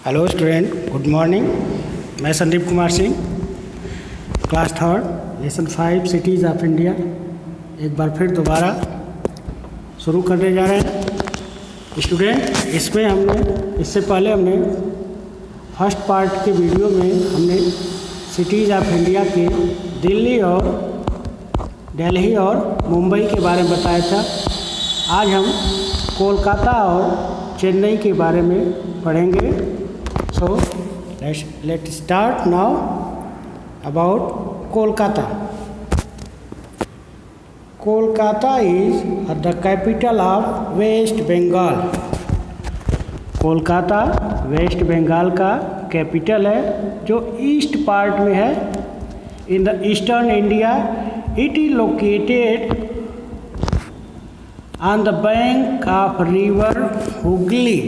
Hello student, good morning. मैं Sandeep Kumar Singh, class third, lesson 5 cities of India. एक बार फिर दोबारा शुरू करने जा रहे हैं स्टूडेंट। इसमें इससे पहले हमने फर्स्ट पार्ट के वीडियो में हमने सिटीज़ ऑफ इंडिया के दिल्ली और मुंबई के बारे में बताया था। आज हम कोलकाता और चेन्नई के बारे में पढ़ेंगे। So let's start now about Kolkata. Kolkata is the capital of West Bengal. Kolkata West Bengal का कैपिटल है, जो ईस्ट पार्ट में है। In the eastern India it is located on the bank of river Hooghly.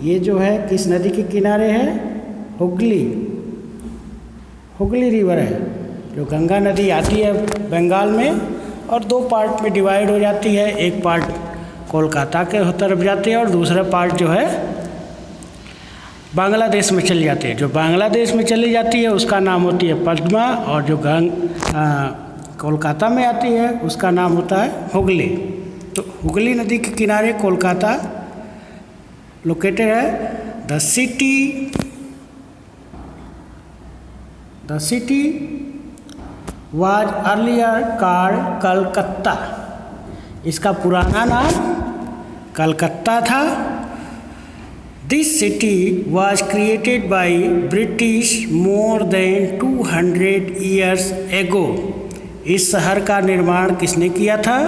ये जो है किस नदी के किनारे है? हुगली रिवर है, जो गंगा नदी आती है बंगाल में और दो पार्ट में डिवाइड हो जाती है। एक पार्ट कोलकाता के तरफ जाती है और दूसरा पार्ट जो है बांग्लादेश में चली जाती है। जो बांग्लादेश में चली जाती है उसका नाम होती है पद्मा, और जो कोलकाता में आती है उसका नाम होता है हुगली। तो हुगली नदी के किनारे कोलकाता लोकेटेड है। The city was earlier called Calcutta. इसका पुराना नाम कलकत्ता था। This city was created by British more than 200 years ago. इस शहर का निर्माण किसने किया था?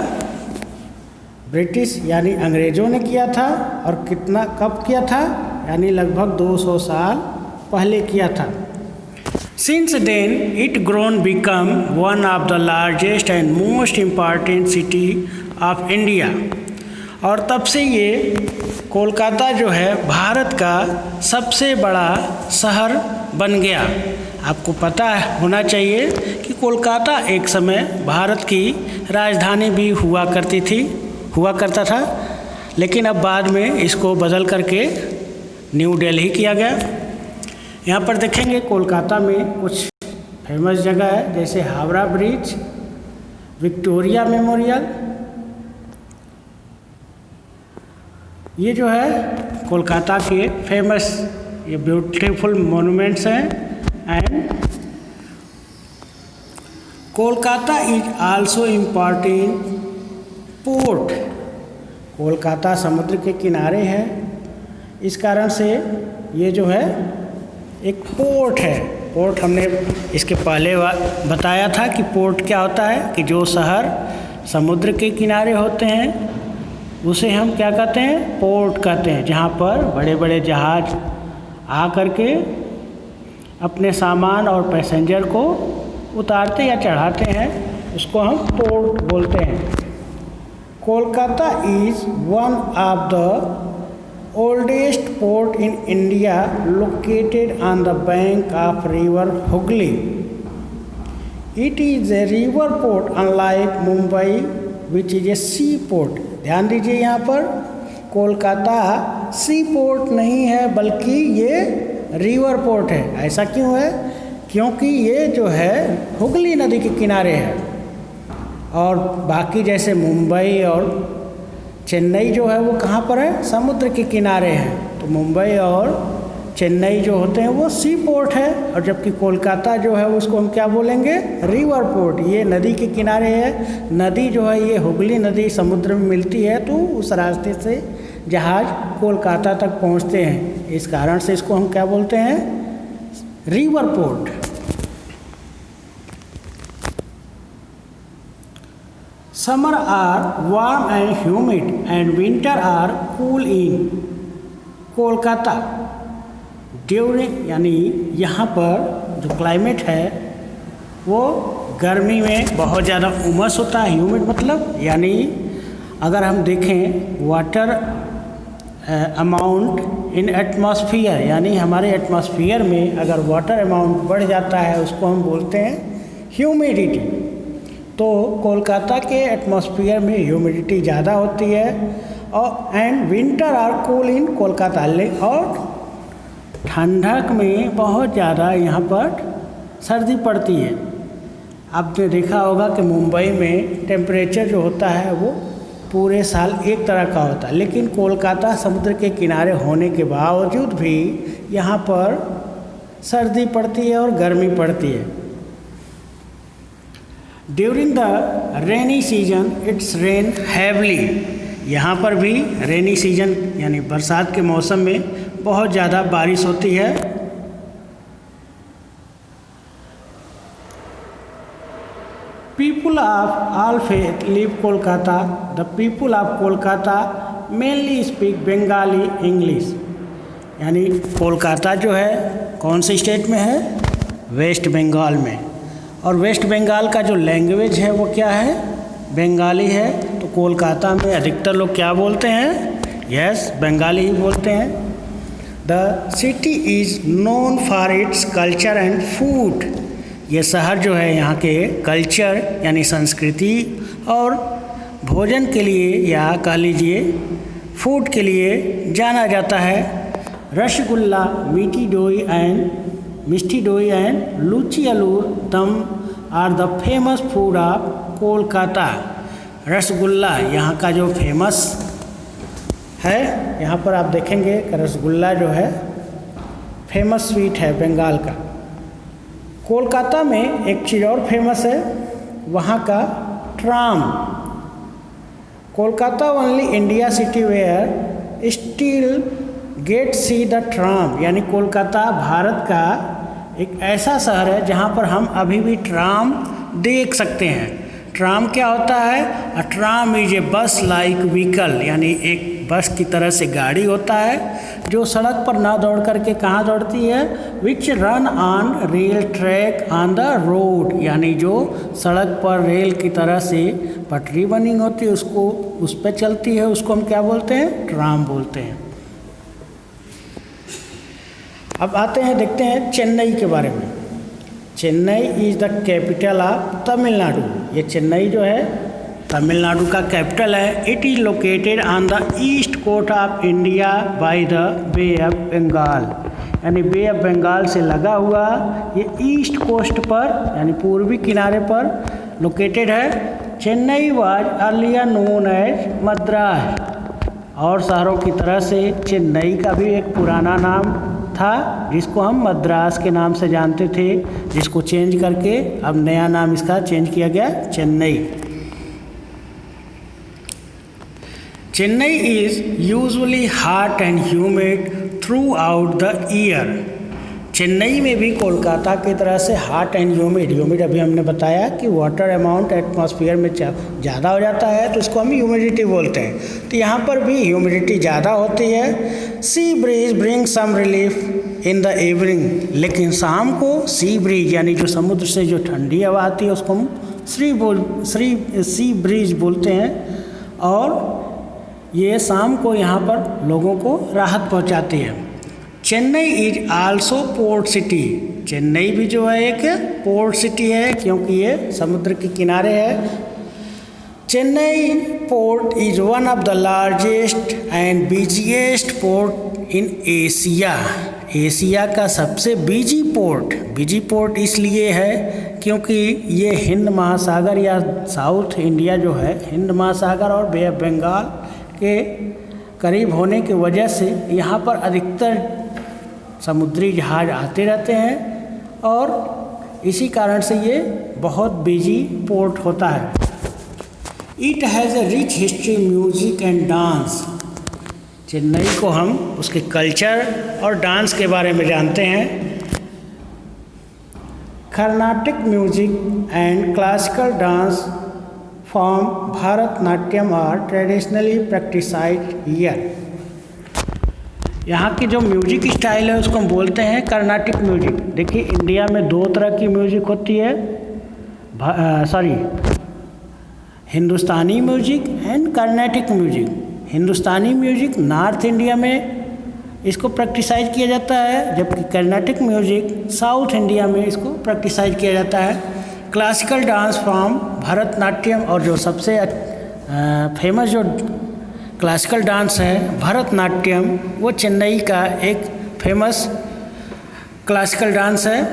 ब्रिटिश यानी अंग्रेज़ों ने किया था। और कब किया था? यानी लगभग 200 साल पहले किया था। Since then it grown become one of the largest and most important city of India. और तब से ये कोलकाता जो है भारत का सबसे बड़ा शहर बन गया। आपको पता होना चाहिए कि कोलकाता एक समय भारत की राजधानी भी हुआ करता था, लेकिन अब बाद में इसको बदल करके न्यू दिल्ली किया गया। यहाँ पर देखेंगे कोलकाता में कुछ फेमस जगह है, जैसे हावड़ा ब्रिज, विक्टोरिया मेमोरियल। ये जो है कोलकाता के फेमस ये ब्यूटीफुल मोनूमेंट्स हैं। And Kolkata is also important port. Kolkata समुद्र के किनारे है, इस कारण से ये जो है एक पोर्ट है। पोर्ट हमने इसके पहले बताया था कि पोर्ट क्या होता है, कि जो शहर समुद्र के किनारे होते हैं उसे हम क्या कहते हैं? पोर्ट कहते हैं। जहाँ पर बड़े बड़े जहाज आ करके अपने सामान और पैसेंजर को उतारते या चढ़ाते हैं, उसको हम पोर्ट बोलते हैं। Kolkata is one of the oldest port in India, located on the bank of river Hooghly. It is a river port unlike Mumbai, which is a sea port. ध्यान दीजिए, यहाँ पर कोलकाता सी पोर्ट नहीं है, बल्कि ये रिवर पोर्ट है। ऐसा क्यों है? क्योंकि ये जो है हुगली नदी के किनारे है। और बाकी जैसे मुंबई और चेन्नई जो है वो कहाँ पर है? समुद्र के किनारे हैं। तो मुंबई और चेन्नई जो होते हैं वो सी पोर्ट है, और जबकि कोलकाता जो है उसको हम क्या बोलेंगे? River port. ये नदी के किनारे है। नदी जो है ये हुगली नदी समुद्र में मिलती है, तो उस रास्ते से जहाज कोलकाता तक पहुँचते हैं। इस कारण से इसको हम क्या बोलते हैं? River port. Summer are warm and humid and winter are cool in Kolkata. यानी यहाँ पर जो क्लाइमेट है वो गर्मी में बहुत ज़्यादा उमस होता है। ह्यूमिड मतलब यानी अगर हम देखें वाटर अमाउंट इन एटमॉस्फेयर, यानी हमारे एटमॉस्फेयर में अगर वाटर अमाउंट बढ़ जाता है उसको हम बोलते हैं ह्यूमिडिटी। तो कोलकाता के एटमॉस्फेयर में ह्यूमिडिटी ज़्यादा होती है। और and winter are cool in Kolkata, और ठंडक में बहुत ज़्यादा यहाँ पर सर्दी पड़ती है। आपने देखा होगा कि मुंबई में टेम्परेचर जो होता है वो पूरे साल एक तरह का होता है, लेकिन कोलकाता समुद्र के किनारे होने के बावजूद भी यहाँ पर सर्दी पड़ती है और गर्मी पड़ती है। During the rainy season it's rain heavily. यहाँ पर भी रेनी सीजन यानी बरसात के मौसम में बहुत ज़्यादा बारिश होती है। People of all faith live Kolkata. The people of Kolkata mainly speak Bengali English. यानी कोलकाता जो है कौन से स्टेट में है? वेस्ट बंगाल में। और वेस्ट बंगाल का जो लैंग्वेज है वो क्या है? बंगाली है। तो कोलकाता में अधिकतर लोग क्या बोलते हैं? यस, बंगाली ही बोलते हैं। The city is known for its culture and food. ये शहर जो है यहाँ के कल्चर यानी संस्कृति और भोजन के लिए या कह लीजिए फूड के लिए जाना जाता है। रसगुल्ला, मिष्टी दोई and luchi alur dum are the famous food of Kolkata. Rasgulla यहाँ का जो फेमस है, यहाँ पर आप देखेंगे कि रसगुल्ला जो है फेमस स्वीट है बंगाल का। कोलकाता में एक चीज़ और फेमस है, वहाँ का tram. Kolkata only India city where still get see the tram. यानी कोलकाता भारत का एक ऐसा शहर है जहाँ पर हम अभी भी ट्राम देख सकते हैं। ट्राम क्या होता है? अ ट्राम इज ए बस लाइक व्हीकल, यानी एक बस की तरह से गाड़ी होता है जो सड़क पर ना दौड़ करके कहाँ दौड़ती है? विच run on rail track on the road. यानी जो सड़क पर रेल की तरह से पटरी बनी होती है उसको उस पर चलती है, उसको हम क्या बोलते हैं? ट्राम बोलते हैं। अब आते हैं, देखते हैं चेन्नई के बारे में। Chennai is the capital of Tamil Nadu. ये चेन्नई जो है तमिलनाडु का कैपिटल है। It is located on the east coast of India by the bay of Bengal. यानी बे ऑफ बंगाल से लगा हुआ ये ईस्ट कोस्ट पर यानी पूर्वी किनारे पर लोकेटेड है। Chennai was earlier known as Madras. और शहरों की तरह से चेन्नई का भी एक पुराना नाम था जिसको हम मद्रास के नाम से जानते थे, जिसको चेंज करके अब नया नाम इसका चेंज किया गया Chennai. Chennai is usually hot and humid through out the year. Chennai में भी कोलकाता की तरह से हॉट एंड ह्यूमिड अभी हमने बताया कि वाटर अमाउंट एटमॉस्फेयर में ज़्यादा हो जाता है तो इसको हम ह्यूमिडिटी बोलते हैं। तो यहाँ पर भी ह्यूमिडिटी ज़्यादा होती है। Sea breeze bring some relief in the evening. लेकिन शाम को सी ब्रीज यानी जो समुद्र से जो ठंडी हवा आती है उसको हम सी ब्रीज बोलते हैं, और ये शाम को यहाँ पर लोगों को राहत पहुँचाती है। Chennai is also port city. Chennai भी जो है एक पोर्ट सिटी है क्योंकि ये समुद्र के किनारे है। Chennai port is one of the largest and busiest port in Asia. Asia का सबसे बिजी पोर्ट इसलिए है क्योंकि ये हिंद महासागर या साउथ इंडिया जो है हिंद महासागर और बे ऑफ बंगाल के करीब होने की वजह से यहाँ पर अधिकतर समुद्री जहाज आते रहते हैं और इसी कारण से ये बहुत बिजी पोर्ट होता है। It has a rich history, music and dance. Chennai को हम उसके कल्चर और डांस के बारे में जानते हैं। Carnatic music and classical dance form Bharatanatyam are traditionally practised here. यहाँ की जो म्यूजिक स्टाइल है उसको हम बोलते हैं कर्नाटिक म्यूजिक। देखिए इंडिया में दो तरह की म्यूजिक होती है, Hindustani music and Carnatic music. Hindustani music north India में इसको प्रैक्टिसाइज किया जाता है, जबकि कर्नाटिक म्यूजिक साउथ इंडिया में इसको प्रैक्टिसाइज किया जाता है। क्लासिकल डांस फॉर्म भरतनाट्यम, और जो सबसे फेमस जो क्लासिकल डांस है भरतनाट्यम, वो चेन्नई का एक फेमस क्लासिकल डांस है।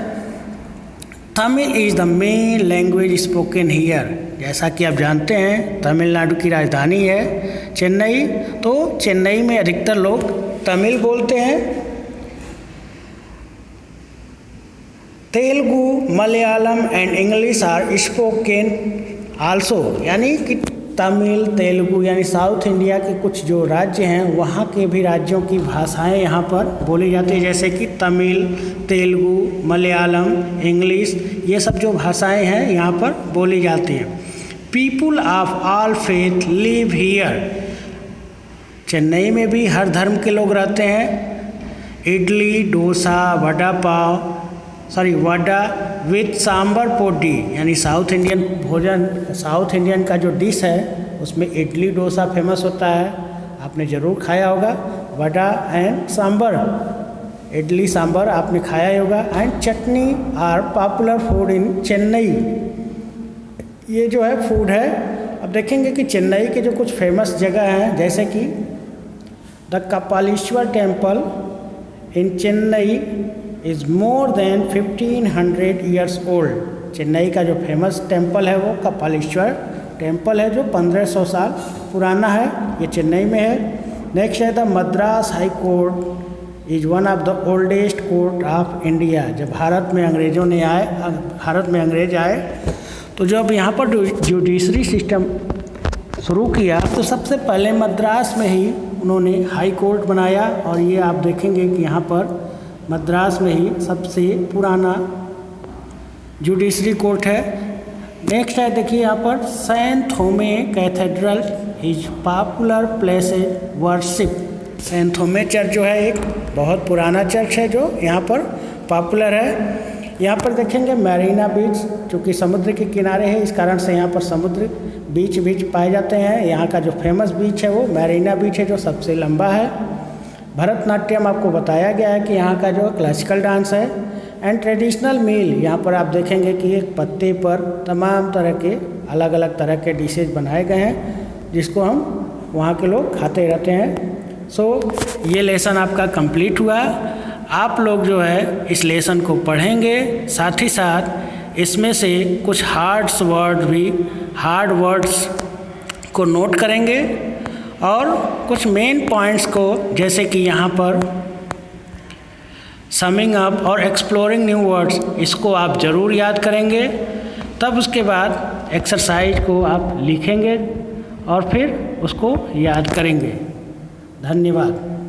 Tamil is the main language spoken here. जैसा कि आप जानते हैं तमिलनाडु की राजधानी है चेन्नई, तो चेन्नई में अधिकतर लोग तमिल बोलते हैं। Telugu, Malayalam and English are spoken also, यानी कि तमिल, तेलुगु यानी साउथ इंडिया के कुछ जो राज्य हैं वहाँ के भी राज्यों की भाषाएं यहाँ पर बोली जाती है, जैसे कि तमिल, तेलुगु, मलयालम, इंग्लिश, ये सब जो भाषाएं हैं यहाँ पर बोली जाती हैं। People of all faith live here. Chennai में भी हर धर्म के लोग रहते हैं। इडली, डोसा, वड़ा विथ सांबर पोडी, यानी साउथ इंडियन भोजन, साउथ इंडियन का जो डिश है उसमें इडली डोसा फेमस होता है, आपने ज़रूर खाया होगा। वड़ा एंड सांबर, इडली सांबर आपने खाया ही होगा। And chutney are popular food in Chennai. ये जो है फूड है। अब देखेंगे कि चेन्नई के जो कुछ फेमस जगह हैं, जैसे कि the Kapaleeshwar temple in Chennai is more than 1500 years old. Chennai का जो फेमस टेम्पल है वो कपालीश्वर टेम्पल है, जो 1500 साल पुराना है। ये चेन्नई में है। नेक्स्ट है the Madras high court is one of the oldest court of India. जब भारत में अंग्रेज आए तो जब यहाँ पर जुडिशरी सिस्टम शुरू किया तो सबसे पहले मद्रास में ही उन्होंने हाई कोर्ट बनाया, और ये आप देखेंगे कि यहाँ पर मद्रास में ही सबसे पुराना जुडिशरी कोर्ट है। नेक्स्ट है देखिए यहाँ पर Saint Thome cathedral is popular place worship. Saint Thome church जो है एक बहुत पुराना चर्च है जो यहाँ पर पॉपुलर है। यहाँ पर देखेंगे मैरीना बीच, जो कि समुद्र के किनारे है, इस कारण से यहाँ पर समुद्र बीच पाए जाते हैं। यहाँ का जो फेमस बीच है वो मैरीना बीच है, जो सबसे लंबा है। भरतनाट्यम आपको बताया गया है कि यहाँ का जो क्लासिकल डांस है। एंड ट्रेडिशनल मील, यहाँ पर आप देखेंगे कि एक पत्ते पर तमाम तरह के अलग अलग तरह के डिशेज बनाए गए हैं, जिसको हम वहाँ के लोग खाते रहते हैं। सो ये लेसन आपका कंप्लीट हुआ। आप लोग जो है इस लेसन को पढ़ेंगे, साथ ही साथ इसमें से कुछ हार्ड वर्ड्स को नोट करेंगे, और कुछ मेन पॉइंट्स को, जैसे कि यहाँ पर समिंग अप और एक्सप्लोरिंग न्यू वर्ड्स, इसको आप ज़रूर याद करेंगे। तब उसके बाद एक्सरसाइज को आप लिखेंगे और फिर उसको याद करेंगे। धन्यवाद।